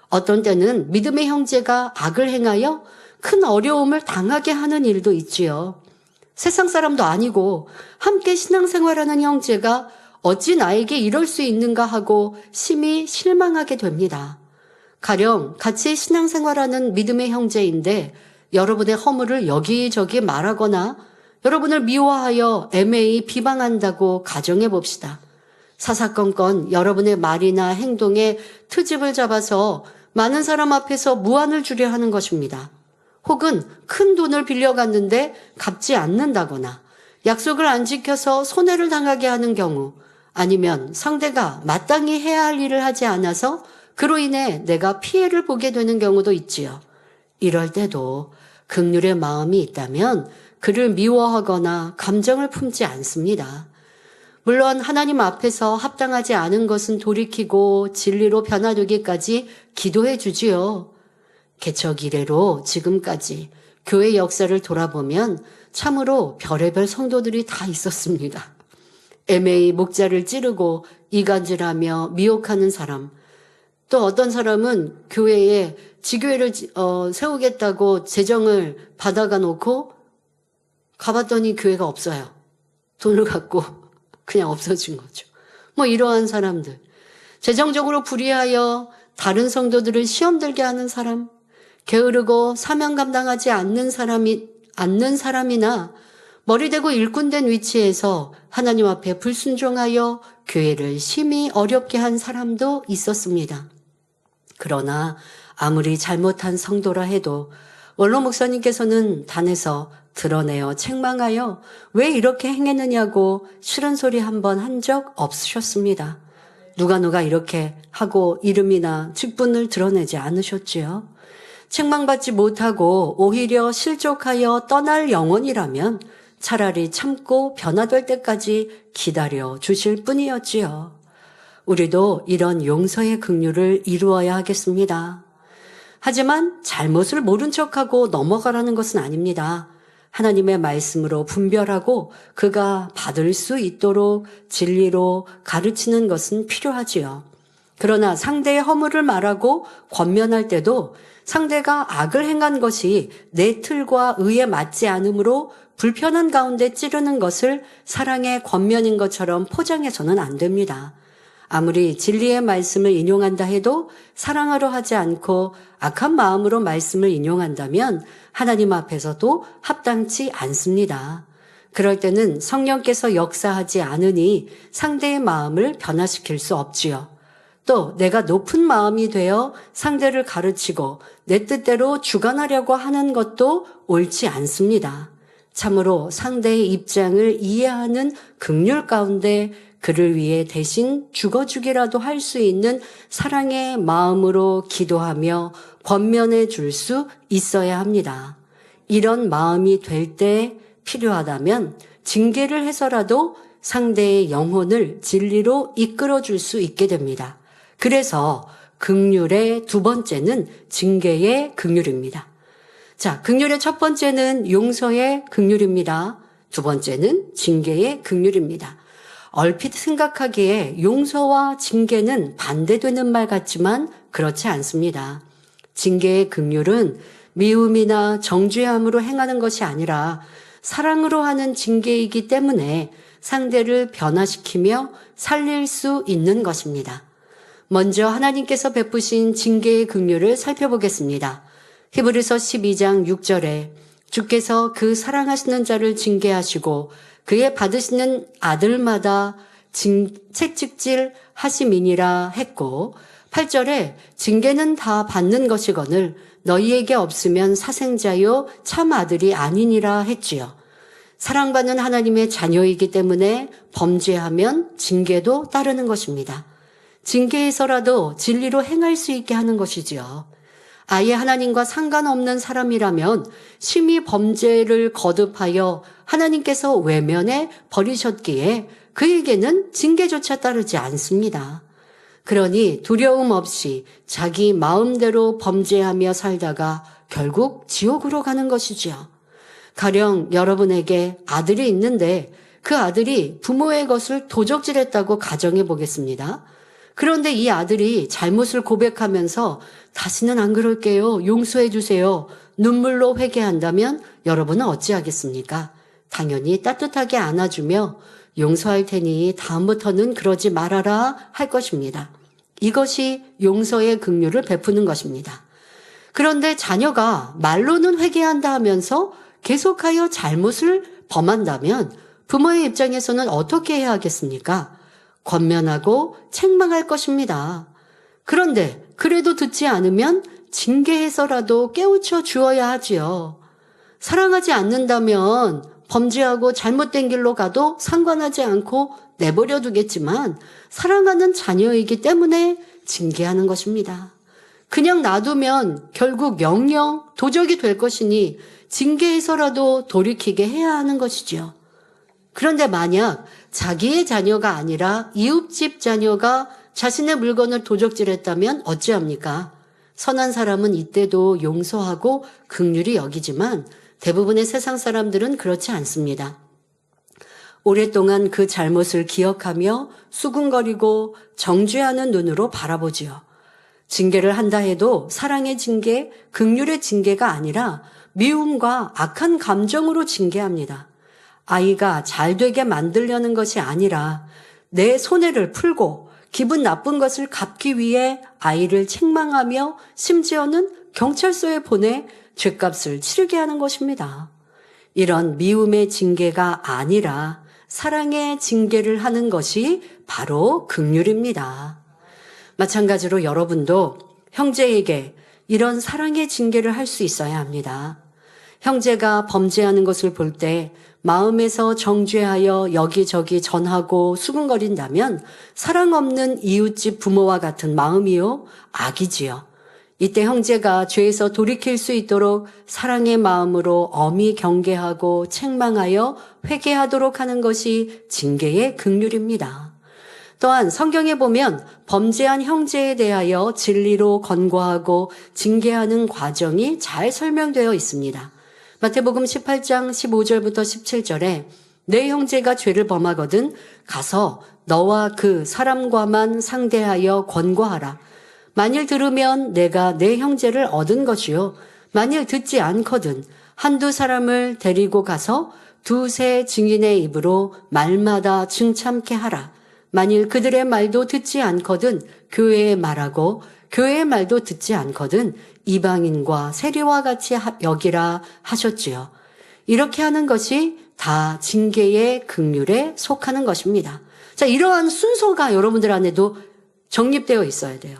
어떤 때는 믿음의 형제가 악을 행하여 큰 어려움을 당하게 하는 일도 있지요. 세상 사람도 아니고 함께 신앙생활하는 형제가 어찌 나에게 이럴 수 있는가 하고 심히 실망하게 됩니다. 가령 같이 신앙생활하는 믿음의 형제인데 여러분의 허물을 여기저기 말하거나 여러분을 미워하여 애매히 비방한다고 가정해 봅시다. 사사건건 여러분의 말이나 행동에 트집을 잡아서 많은 사람 앞에서 무안을 주려 하는 것입니다. 혹은 큰 돈을 빌려갔는데 갚지 않는다거나 약속을 안 지켜서 손해를 당하게 하는 경우, 아니면 상대가 마땅히 해야 할 일을 하지 않아서 그로 인해 내가 피해를 보게 되는 경우도 있지요. 이럴 때도 긍휼의 마음이 있다면 그를 미워하거나 감정을 품지 않습니다. 물론 하나님 앞에서 합당하지 않은 것은 돌이키고 진리로 변화되기까지 기도해 주지요. 개척 이래로 지금까지 교회 역사를 돌아보면 참으로 별의별 성도들이 다 있었습니다. 애매히 목자를 찌르고 이간질하며 미혹하는 사람, 또 어떤 사람은 교회에 지교회를 세우겠다고 재정을 받아가 놓고 가봤더니 교회가 없어요. 돈을 갖고 그냥 없어진 거죠. 뭐 이러한 사람들, 재정적으로 불의하여 다른 성도들을 시험 들게 하는 사람, 게으르고 사명 감당하지 않는 사람이나 머리대고 일꾼된 위치에서 하나님 앞에 불순종하여 교회를 심히 어렵게 한 사람도 있었습니다. 그러나 아무리 잘못한 성도라 해도 원로 목사님께서는 단에서 드러내어 책망하여 왜 이렇게 행했느냐고 싫은 소리 한 번 한 적 없으셨습니다. 누가 이렇게 하고 이름이나 직분을 드러내지 않으셨지요. 책망받지 못하고 오히려 실족하여 떠날 영혼이라면 차라리 참고 변화될 때까지 기다려 주실 뿐이었지요. 우리도 이런 용서의 긍휼을 이루어야 하겠습니다. 하지만 잘못을 모른 척하고 넘어가라는 것은 아닙니다. 하나님의 말씀으로 분별하고 그가 받을 수 있도록 진리로 가르치는 것은 필요하지요. 그러나 상대의 허물을 말하고 권면할 때도 상대가 악을 행한 것이 내 틀과 의에 맞지 않으므로 불편한 가운데 찌르는 것을 사랑의 권면인 것처럼 포장해서는 안 됩니다. 아무리 진리의 말씀을 인용한다 해도 사랑하려 하지 않고 악한 마음으로 말씀을 인용한다면 하나님 앞에서도 합당치 않습니다. 그럴 때는 성령께서 역사하지 않으니 상대의 마음을 변화시킬 수 없지요. 또 내가 높은 마음이 되어 상대를 가르치고 내 뜻대로 주관하려고 하는 것도 옳지 않습니다. 참으로 상대의 입장을 이해하는 긍휼 가운데 그를 위해 대신 죽어주기라도 할 수 있는 사랑의 마음으로 기도하며 권면해 줄 수 있어야 합니다. 이런 마음이 될 때 필요하다면 징계를 해서라도 상대의 영혼을 진리로 이끌어 줄 수 있게 됩니다. 그래서 긍휼의 두 번째는 징계의 긍휼입니다. 자, 긍휼의 첫 번째는 용서의 긍휼입니다. 두 번째는 징계의 긍휼입니다. 얼핏 생각하기에 용서와 징계는 반대되는 말 같지만 그렇지 않습니다. 징계의 긍휼은 미움이나 정죄함으로 행하는 것이 아니라 사랑으로 하는 징계이기 때문에 상대를 변화시키며 살릴 수 있는 것입니다. 먼저 하나님께서 베푸신 징계의 긍휼을 살펴보겠습니다. 히브리서 12장 6절에 주께서 그 사랑하시는 자를 징계하시고 그의 받으시는 아들마다 채찍질 하심이니라 했고 8절에 징계는 다 받는 것이거늘 너희에게 없으면 사생자요 참 아들이 아니니라 했지요. 사랑받는 하나님의 자녀이기 때문에 범죄하면 징계도 따르는 것입니다. 징계에서라도 진리로 행할 수 있게 하는 것이지요. 아예 하나님과 상관없는 사람이라면 심히 범죄를 거듭하여 하나님께서 외면해 버리셨기에 그에게는 징계조차 따르지 않습니다. 그러니 두려움 없이 자기 마음대로 범죄하며 살다가 결국 지옥으로 가는 것이지요. 가령 여러분에게 아들이 있는데 그 아들이 부모의 것을 도적질했다고 가정해 보겠습니다. 그런데 이 아들이 잘못을 고백하면서 다시는 안 그럴게요. 용서해 주세요. 눈물로 회개한다면 여러분은 어찌하겠습니까? 당연히 따뜻하게 안아주며 용서할 테니 다음부터는 그러지 말아라 할 것입니다. 이것이 용서의 긍휼을 베푸는 것입니다. 그런데 자녀가 말로는 회개한다 하면서 계속하여 잘못을 범한다면 부모의 입장에서는 어떻게 해야 하겠습니까? 권면하고 책망할 것입니다. 그런데 그래도 듣지 않으면 징계해서라도 깨우쳐 주어야 하지요. 사랑하지 않는다면 범죄하고 잘못된 길로 가도 상관하지 않고 내버려 두겠지만 사랑하는 자녀이기 때문에 징계하는 것입니다. 그냥 놔두면 결국 영영 도적이 될 것이니 징계해서라도 돌이키게 해야 하는 것이지요. 그런데 만약 자기의 자녀가 아니라 이웃집 자녀가 자신의 물건을 도적질했다면 어찌합니까? 선한 사람은 이때도 용서하고 긍휼히 여기지만 대부분의 세상 사람들은 그렇지 않습니다. 오랫동안 그 잘못을 기억하며 수군거리고 정죄하는 눈으로 바라보지요. 징계를 한다 해도 사랑의 징계, 긍휼의 징계가 아니라 미움과 악한 감정으로 징계합니다. 아이가 잘 되게 만들려는 것이 아니라 내 손해를 풀고 기분 나쁜 것을 갚기 위해 아이를 책망하며 심지어는 경찰서에 보내 죗값을 치르게 하는 것입니다. 이런 미움의 징계가 아니라 사랑의 징계를 하는 것이 바로 긍휼입니다. 마찬가지로 여러분도 형제에게 이런 사랑의 징계를 할 수 있어야 합니다. 형제가 범죄하는 것을 볼 때 마음에서 정죄하여 여기저기 전하고 수군거린다면 사랑 없는 이웃집 부모와 같은 마음이요 악이지요. 이때 형제가 죄에서 돌이킬 수 있도록 사랑의 마음으로 엄히 경계하고 책망하여 회개하도록 하는 것이 징계의 긍휼입니다. 또한 성경에 보면 범죄한 형제에 대하여 진리로 권고하고 징계하는 과정이 잘 설명되어 있습니다. 마태복음 18장 15절부터 17절에 내 형제가 죄를 범하거든 가서 너와 그 사람과만 상대하여 권고하라. 만일 들으면 내가 내 형제를 얻은 것이요. 만일 듣지 않거든 한두 사람을 데리고 가서 두세 증인의 입으로 말마다 증참케 하라. 만일 그들의 말도 듣지 않거든 교회의 말하고 교회의 말도 듣지 않거든 이방인과 세리와 같이 여기라 하셨지요. 이렇게 하는 것이 다 징계의 긍휼에 속하는 것입니다. 자, 이러한 순서가 여러분들 안에도 정립되어 있어야 돼요.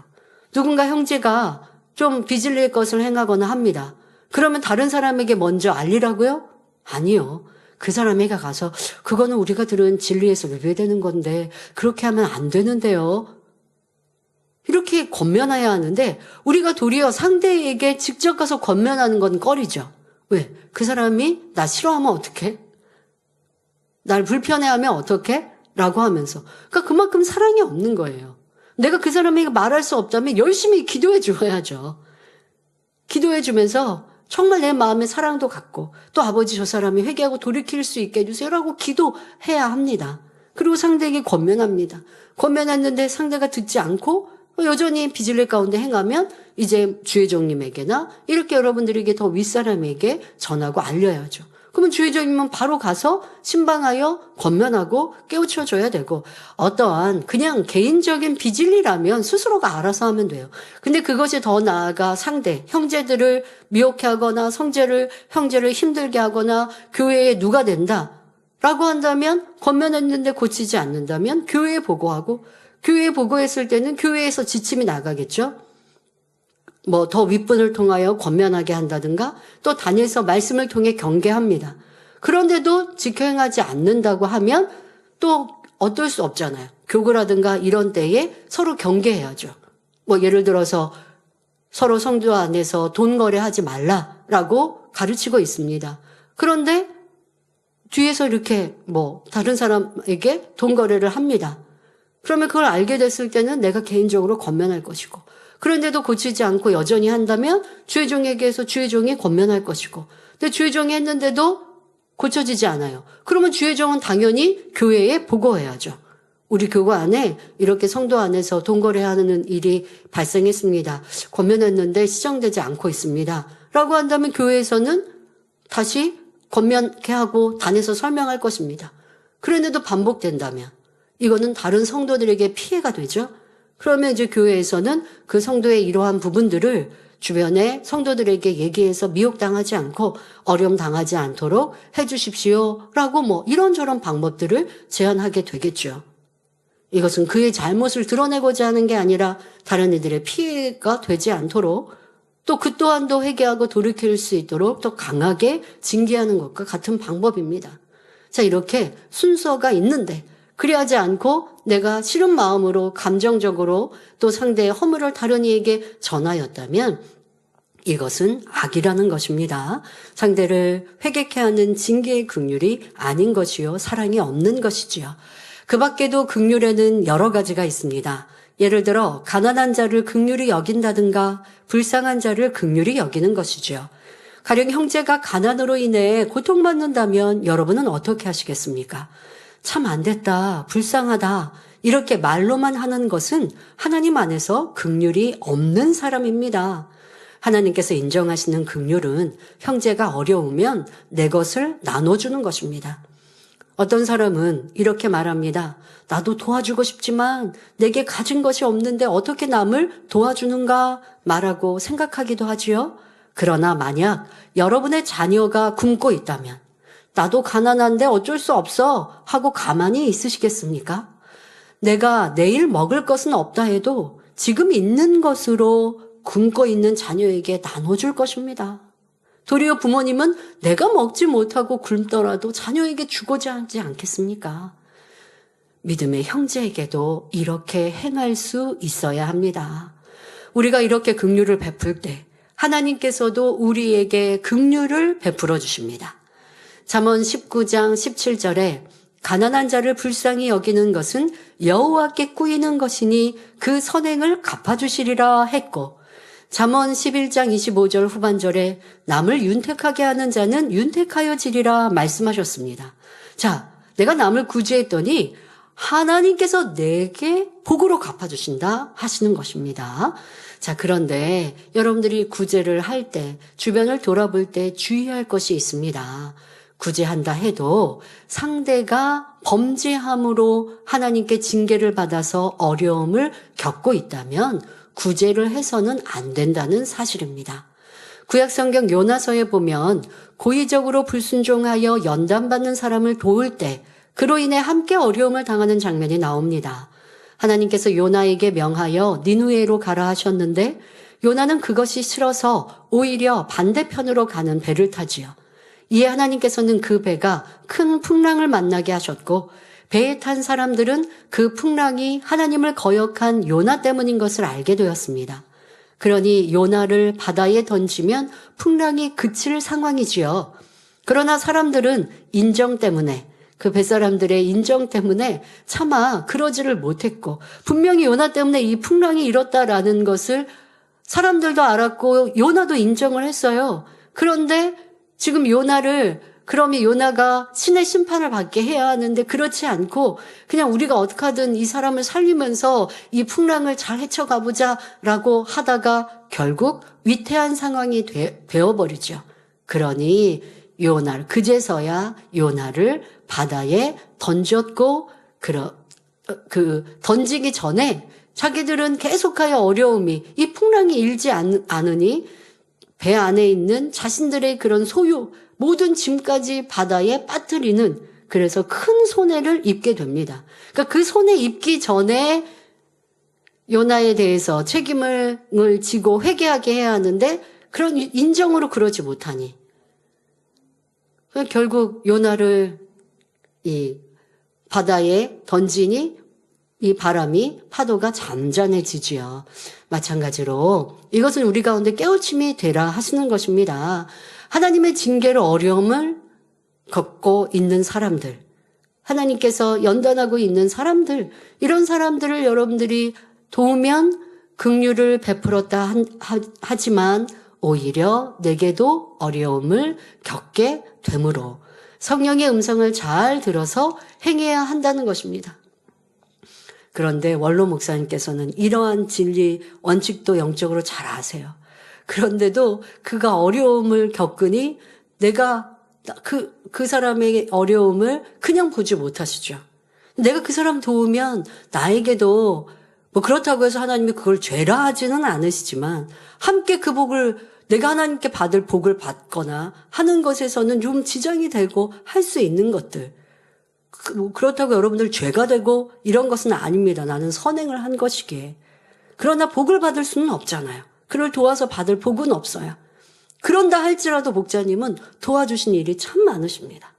누군가 형제가 좀 빚을릴 것을 행하거나 합니다. 그러면 다른 사람에게 먼저 알리라고요? 아니요. 그 사람에게 가서 그거는 우리가 들은 진리에서 외배되는 건데 그렇게 하면 안 되는데요. 이렇게 권면해야 하는데 우리가 도리어 상대에게 직접 가서 권면하는 건 꺼리죠. 왜? 그 사람이 나 싫어하면 어떡해? 날 불편해하면 어떡해? 라고 하면서. 그러니까 그만큼 사랑이 없는 거예요. 내가 그 사람에게 말할 수 없다면 열심히 기도해 줘야죠. 기도해 주면서 정말 내 마음에 사랑도 갖고 또 아버지 저 사람이 회개하고 돌이킬 수 있게 해주세요라고 기도해야 합니다. 그리고 상대에게 권면합니다. 권면했는데 상대가 듣지 않고 여전히 빚을릴 가운데 행하면 이제 주회장님에게나 이렇게 여러분들에게 더 윗사람에게 전하고 알려야죠. 그러면 주회장님은 바로 가서 신방하여 권면하고 깨우쳐줘야 되고 어떠한 그냥 개인적인 빚을리라면 스스로가 알아서 하면 돼요. 근데 그것이 더 나아가 상대, 형제들을 미혹해 하거나 형제를 힘들게 하거나 교회에 누가 된다라고 한다면 권면했는데 고치지 않는다면 교회에 보고하고 교회에 보고했을 때는 교회에서 지침이 나가겠죠. 뭐 더 윗분을 통하여 권면하게 한다든가 또 단에서 말씀을 통해 경계합니다. 그런데도 지켜 행하지 않는다고 하면 또 어떨 수 없잖아요. 교구라든가 이런 때에 서로 경계해야죠. 뭐 예를 들어서 서로 성도 안에서 돈 거래하지 말라라고 가르치고 있습니다. 그런데 뒤에서 이렇게 뭐 다른 사람에게 돈 거래를 합니다. 그러면 그걸 알게 됐을 때는 내가 개인적으로 권면할 것이고 그런데도 고치지 않고 여전히 한다면 주회종에게서 주회종이 권면할 것이고 근데 주회종이 했는데도 고쳐지지 않아요. 그러면 주회종은 당연히 교회에 보고해야죠. 우리 교구 안에 이렇게 성도 안에서 돈 거래하는 일이 발생했습니다. 권면했는데 시정되지 않고 있습니다. 라고 한다면 교회에서는 다시 권면케 하고 단에서 설명할 것입니다. 그런데도 반복된다면 이거는 다른 성도들에게 피해가 되죠. 그러면 이제 교회에서는 그 성도의 이러한 부분들을 주변의 성도들에게 얘기해서 미혹당하지 않고 어려움 당하지 않도록 해주십시오라고 뭐 이런저런 방법들을 제안하게 되겠죠. 이것은 그의 잘못을 드러내고자 하는 게 아니라 다른 이들의 피해가 되지 않도록 또 그 또한도 회개하고 돌이킬 수 있도록 더 강하게 징계하는 것과 같은 방법입니다. 자, 이렇게 순서가 있는데 그리하지 않고 내가 싫은 마음으로 감정적으로 또 상대의 허물을 다른 이에게 전하였다면 이것은 악이라는 것입니다. 상대를 회개케 하는 징계의 긍휼이 아닌 것이요 사랑이 없는 것이지요. 그 밖에도 긍휼에는 여러 가지가 있습니다. 예를 들어 가난한 자를 긍휼히 여긴다든가 불쌍한 자를 긍휼히 여기는 것이죠. 가령 형제가 가난으로 인해 고통받는다면 여러분은 어떻게 하시겠습니까? 참 안 됐다, 불쌍하다 이렇게 말로만 하는 것은 하나님 안에서 긍휼이 없는 사람입니다. 하나님께서 인정하시는 긍휼은 형제가 어려우면 내 것을 나눠주는 것입니다. 어떤 사람은 이렇게 말합니다. 나도 도와주고 싶지만 내게 가진 것이 없는데 어떻게 남을 도와주는가 말하고 생각하기도 하지요. 그러나 만약 여러분의 자녀가 굶고 있다면 나도 가난한데 어쩔 수 없어 하고 가만히 있으시겠습니까? 내가 내일 먹을 것은 없다 해도 지금 있는 것으로 굶고 있는 자녀에게 나눠줄 것입니다. 도리어 부모님은 내가 먹지 못하고 굶더라도 자녀에게 주고자 하지 않겠습니까? 믿음의 형제에게도 이렇게 행할 수 있어야 합니다. 우리가 이렇게 긍휼을 베풀 때 하나님께서도 우리에게 긍휼을 베풀어 주십니다. 잠언 19장 17절에 가난한 자를 불쌍히 여기는 것은 여호와께 꾸이는 것이니 그 선행을 갚아주시리라 했고 잠언 11장 25절 후반절에 남을 윤택하게 하는 자는 윤택하여 지리라 말씀하셨습니다. 자, 내가 남을 구제했더니 하나님께서 내게 복으로 갚아주신다 하시는 것입니다. 자, 그런데 여러분들이 구제를 할 때, 주변을 돌아볼 때 주의할 것이 있습니다. 구제한다 해도 상대가 범죄함으로 하나님께 징계를 받아서 어려움을 겪고 있다면 구제를 해서는 안 된다는 사실입니다. 구약성경 요나서에 보면 고의적으로 불순종하여 연단받는 사람을 도울 때 그로 인해 함께 어려움을 당하는 장면이 나옵니다. 하나님께서 요나에게 명하여 니누에로 가라 하셨는데 요나는 그것이 싫어서 오히려 반대편으로 가는 배를 타지요. 이에 하나님께서는 그 배가 큰 풍랑을 만나게 하셨고 배에 탄 사람들은 그 풍랑이 하나님을 거역한 요나 때문인 것을 알게 되었습니다. 그러니 요나를 바다에 던지면 풍랑이 그칠 상황이지요. 그러나 사람들은 인정 때문에 그 뱃사람들의 인정 때문에 차마 그러지를 못했고 분명히 요나 때문에 이 풍랑이 일었다라는 것을 사람들도 알았고 요나도 인정을 했어요. 그런데 지금 요나를 그러면 요나가 신의 심판을 받게 해야 하는데 그렇지 않고 그냥 우리가 어떻게 하든 이 사람을 살리면서 이 풍랑을 잘 헤쳐가보자라고 하다가 결국 위태한 상황이 되어버리죠. 그러니 요나를 그제서야 요나를 바다에 던졌고 던지기 전에 자기들은 계속하여 어려움이 이 풍랑이 일지 않으니 배 안에 있는 자신들의 그런 소유 모든 짐까지 바다에 빠뜨리는 그래서 큰 손해를 입게 됩니다. 그러니까 그 손해 입기 전에 요나에 대해서 책임을 지고 회개하게 해야 하는데 그런 인정으로 그러지 못하니 결국 요나를 이 바다에 던지니 이 바람이 파도가 잠잠해지지요. 마찬가지로 이것은 우리 가운데 깨우침이 되라 하시는 것입니다. 하나님의 징계로 어려움을 겪고 있는 사람들, 하나님께서 연단하고 있는 사람들, 이런 사람들을 여러분들이 도우면 긍휼을 베풀었다 하지만 오히려 내게도 어려움을 겪게 되므로 성령의 음성을 잘 들어서 행해야 한다는 것입니다. 그런데 원로 목사님께서는 이러한 진리 원칙도 영적으로 잘 아세요. 그런데도 그가 어려움을 겪으니 내가 그 사람의 어려움을 그냥 보지 못하시죠. 내가 그 사람 도우면 나에게도 뭐 그렇다고 해서 하나님이 그걸 죄라 하지는 않으시지만 함께 그 복을 내가 하나님께 받을 복을 받거나 하는 것에서는 좀 지장이 되고 할 수 있는 것들. 그렇다고 여러분들 죄가 되고 이런 것은 아닙니다. 나는 선행을 한 것이기에. 그러나 복을 받을 수는 없잖아요. 그를 도와서 받을 복은 없어요. 그런다 할지라도 목자님은 도와주신 일이 참 많으십니다.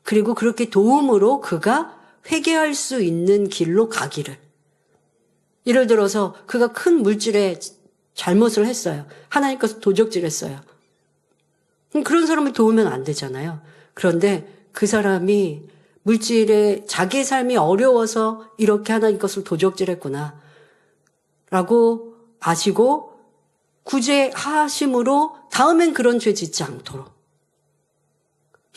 그리고 그렇게 도움으로 그가 회개할 수 있는 길로 가기를. 예를 들어서 그가 큰 물질에 잘못을 했어요. 하나님께서 도적질했어요. 그런 사람을 도우면 안 되잖아요. 그런데 그 사람이 물질에 자기의 삶이 어려워서 이렇게 하나님 것을 도적질했구나 라고 아시고 구제하심으로 다음엔 그런 죄 짓지 않도록.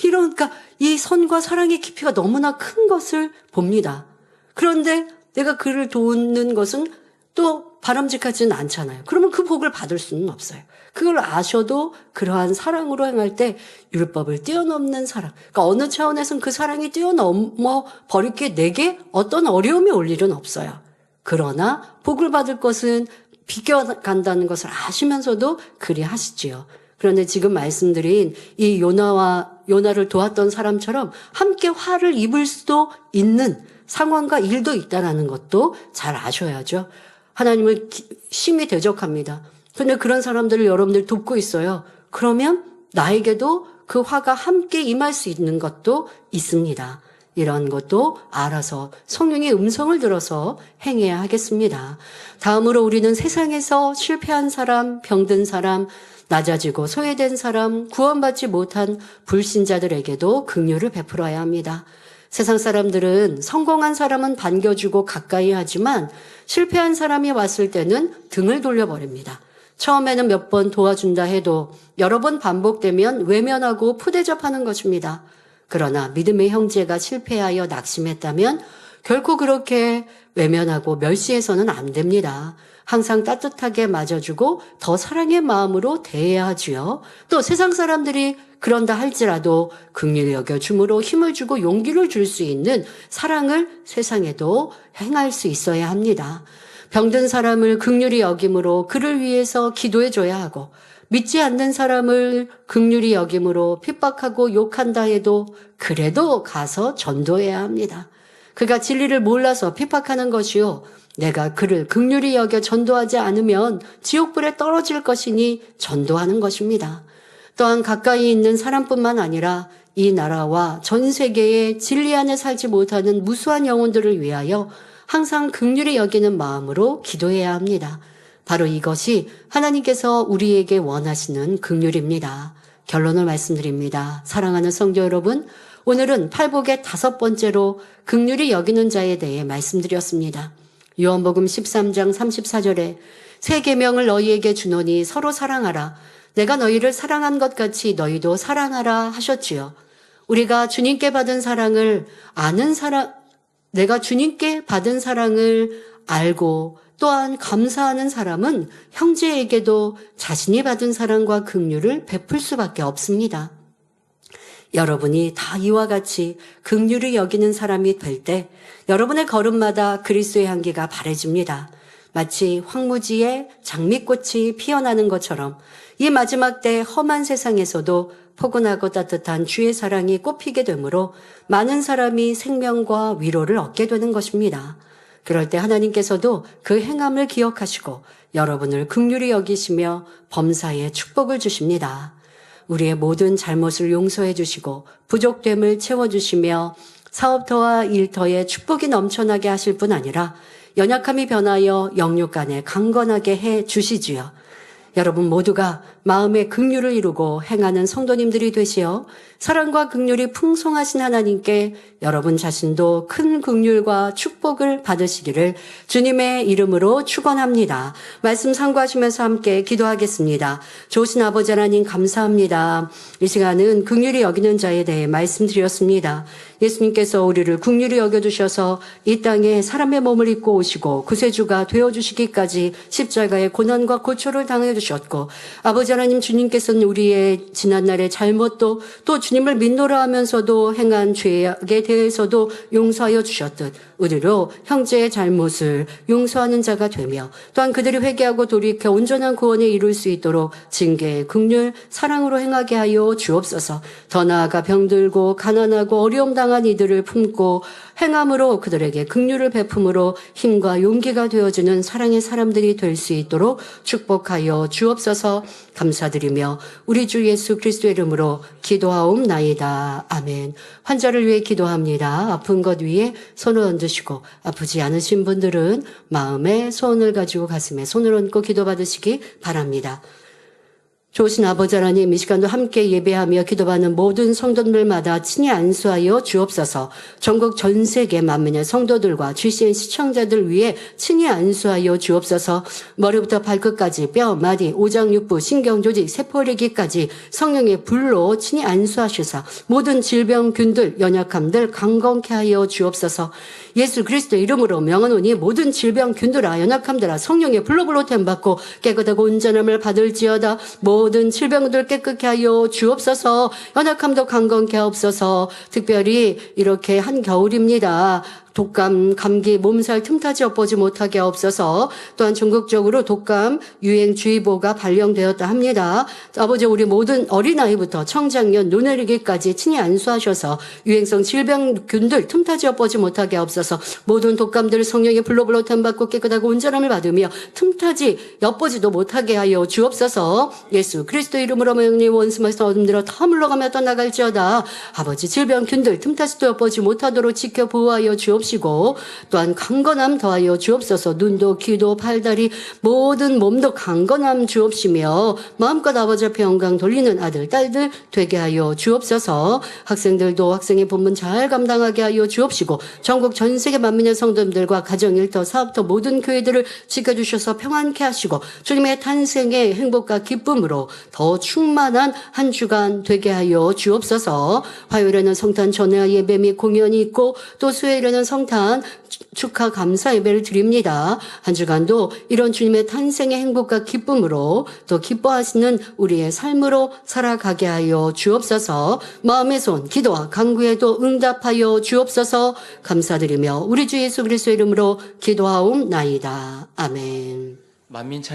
그러니까 이 선과 사랑의 깊이가 너무나 큰 것을 봅니다. 그런데 내가 그를 도우는 것은 또 바람직하지는 않잖아요. 그러면 그 복을 받을 수는 없어요. 그걸 아셔도 그러한 사랑으로 행할 때 율법을 뛰어넘는 사랑. 그러니까 어느 차원에서는 그 사랑이 뛰어넘어 버릴 게 내게 어떤 어려움이 올 일은 없어요. 그러나 복을 받을 것은 비껴간다는 것을 아시면서도 그리 하시지요. 그런데 지금 말씀드린 이 요나를 도왔던 사람처럼 함께 화를 입을 수도 있는 상황과 일도 있다는 것도 잘 아셔야죠. 하나님을 심히 대적합니다. 그런데 그런 사람들을 여러분들 돕고 있어요. 그러면 나에게도 그 화가 함께 임할 수 있는 것도 있습니다. 이런 것도 알아서 성령의 음성을 들어서 행해야 하겠습니다. 다음으로 우리는 세상에서 실패한 사람, 병든 사람, 낮아지고 소외된 사람, 구원받지 못한 불신자들에게도 긍휼을 베풀어야 합니다. 세상 사람들은 성공한 사람은 반겨주고 가까이 하지만 실패한 사람이 왔을 때는 등을 돌려버립니다. 처음에는 몇 번 도와준다 해도 여러 번 반복되면 외면하고 푸대접하는 것입니다. 그러나 믿음의 형제가 실패하여 낙심했다면 결코 그렇게 외면하고 멸시해서는 안 됩니다. 항상 따뜻하게 맞아주고 더 사랑의 마음으로 대해야 하지요. 또 세상 사람들이 그런다 할지라도 긍휼히 여겨줌으로 힘을 주고 용기를 줄 수 있는 사랑을 세상에도 행할 수 있어야 합니다. 병든 사람을 긍휼히 여김으로 그를 위해서 기도해 줘야 하고 믿지 않는 사람을 긍휼히 여김으로 핍박하고 욕한다 해도 그래도 가서 전도해야 합니다. 그가 진리를 몰라서 핍박하는 것이요 내가 그를 긍휼히 여겨 전도하지 않으면 지옥불에 떨어질 것이니 전도하는 것입니다. 또한 가까이 있는 사람뿐만 아니라 이 나라와 전 세계에 진리 안에 살지 못하는 무수한 영혼들을 위하여 항상 긍휼히 여기는 마음으로 기도해야 합니다. 바로 이것이 하나님께서 우리에게 원하시는 긍휼입니다. 결론을 말씀드립니다. 사랑하는 성도 여러분, 오늘은 팔복의 5번째로 긍휼히 여기는 자에 대해 말씀드렸습니다. 요한복음 13장 34절에 새 계명을 너희에게 주노니 서로 사랑하라. 내가 너희를 사랑한 것 같이 너희도 사랑하라 하셨지요. 우리가 주님께 받은 사랑을 내가 주님께 받은 사랑을 알고 또한 감사하는 사람은 형제에게도 자신이 받은 사랑과 긍휼을 베풀 수밖에 없습니다. 여러분이 다 이와 같이 긍휼히 여기는 사람이 될 때 여러분의 걸음마다 그리스도의 향기가 바래집니다. 마치 황무지에 장미꽃이 피어나는 것처럼 이 마지막 때 험한 세상에서도 포근하고 따뜻한 주의 사랑이 꽃피게 되므로 많은 사람이 생명과 위로를 얻게 되는 것입니다. 그럴 때 하나님께서도 그 행함을 기억하시고 여러분을 긍휼히 여기시며 범사에 축복을 주십니다. 우리의 모든 잘못을 용서해 주시고 부족됨을 채워주시며 사업터와 일터에 축복이 넘쳐나게 하실 뿐 아니라 연약함이 변하여 영육 간에 강건하게 해 주시지요. 여러분 모두가 마음의 긍휼을 이루고 행하는 성도님들이 되시어 사랑과 긍휼이 풍성하신 하나님께 여러분 자신도 큰 긍휼과 축복을 받으시기를 주님의 이름으로 축원합니다. 말씀 참고하시면서 함께 기도하겠습니다. 좋으신 아버지 하나님 감사합니다. 이 시간은 긍휼히 여기는 자에 대해 말씀드렸습니다. 예수님께서 우리를 긍휼히 여겨주셔서 이 땅에 사람의 몸을 입고 오시고 구세주가 되어주시기까지 십자가의 고난과 고초를 당해주셨고 아버지 하나님 주님께서는 우리의 지난날의 잘못도 또 주님을 믿노라 하면서도 행한 죄악에 대해서도 용서하여 주셨듯 우리로 형제의 잘못을 용서하는 자가 되며 또한 그들이 회개하고 돌이켜 온전한 구원에 이룰 수 있도록 징계, 긍휼, 사랑으로 행하게 하여 주옵소서. 더 나아가 병들고 가난하고 어려움 당한 이들을 품고 행함으로 그들에게 긍휼을 베품으로 힘과 용기가 되어주는 사랑의 사람들이 될 수 있도록 축복하여 주옵소서. 감사드리며 우리 주 예수 그리스도의 이름으로 기도하옵나이다. 아멘. 환자를 위해 기도합니다. 아픈 것 위에 손을 얹으시고 아프지 않으신 분들은 마음에 손을 가지고 가슴에 손을 얹고 기도받으시기 바랍니다. 좋으신 아버지 하나님 이 시간도 함께 예배하며 기도받는 모든 성도들마다 친히 안수하여 주옵소서. 전국 전 세계 만민의 성도들과 GCN 시청자들 위해 친히 안수하여 주옵소서. 머리부터 발끝까지 뼈, 마디, 오장, 육부, 신경, 조직, 세포리기까지 성령의 불로 친히 안수하시사 모든 질병균들, 연약함들 강건케 하여 주옵소서. 예수 그리스도의 이름으로 명하노니 모든 질병균들아 연약함들아 성령의 불로 템받고 깨끗하고 온전함을 받을지어다. 모든 질병들 깨끗게 하여 주옵소서. 연약함도 강건케 하옵소서. 특별히 이렇게 한겨울입니다. 독감, 감기, 몸살 틈타지 엿보지 못하게 하옵소서. 또한 전국적으로 독감 유행주의보가 발령되었다 합니다. 아버지 우리 모든 어린아이부터 청장년, 노내리기까지 친히 안수하셔서 유행성 질병균들 틈타지 엿보지 못하게 하옵소서. 모든 독감들 성령의 불로 템받고 깨끗하고 온전함을 받으며 틈타지 엿보지도 못하게 하여 주옵소서. 예수 그리스도 이름으로 명령 원수마서 어둠들어 다 물러가며 떠나갈지어다. 아버지 질병균들 틈타지도 엿보지 못하도록 지켜 보호하여 주옵소서. 주옵시고 또한 강건함 더하여 주옵소서. 눈도 귀도 팔다리 모든 몸도 강건함 주옵시며 마음껏 아버지 앞에 영광 돌리는 아들 딸들 되게 하여 주옵소서. 학생들도 학생의 본분 잘 감당하게 하여 주옵시고 전국 전 세계 만민의 성도님들과 가정 일터 사업터 모든 교회들을 지켜주셔서 평안케 하시고 주님의 탄생의 행복과 기쁨으로 더 충만한 한 주간 되게 하여 주옵소서. 화요일에는 성탄 전회 예배 및 공연이 있고 또 수요일에는 성탄 축하 감사 예배를 드립니다. 한 주간도 이런 주님의 탄생의 행복과 기쁨으로 또 기뻐하시는 우리의 삶으로 살아가게 하여 주옵소서. 마음의 손 기도와 간구에도 응답하여 주옵소서. 감사드리며 우리 주 예수 그리스도의 이름으로 기도하옵나이다. 아멘. 만민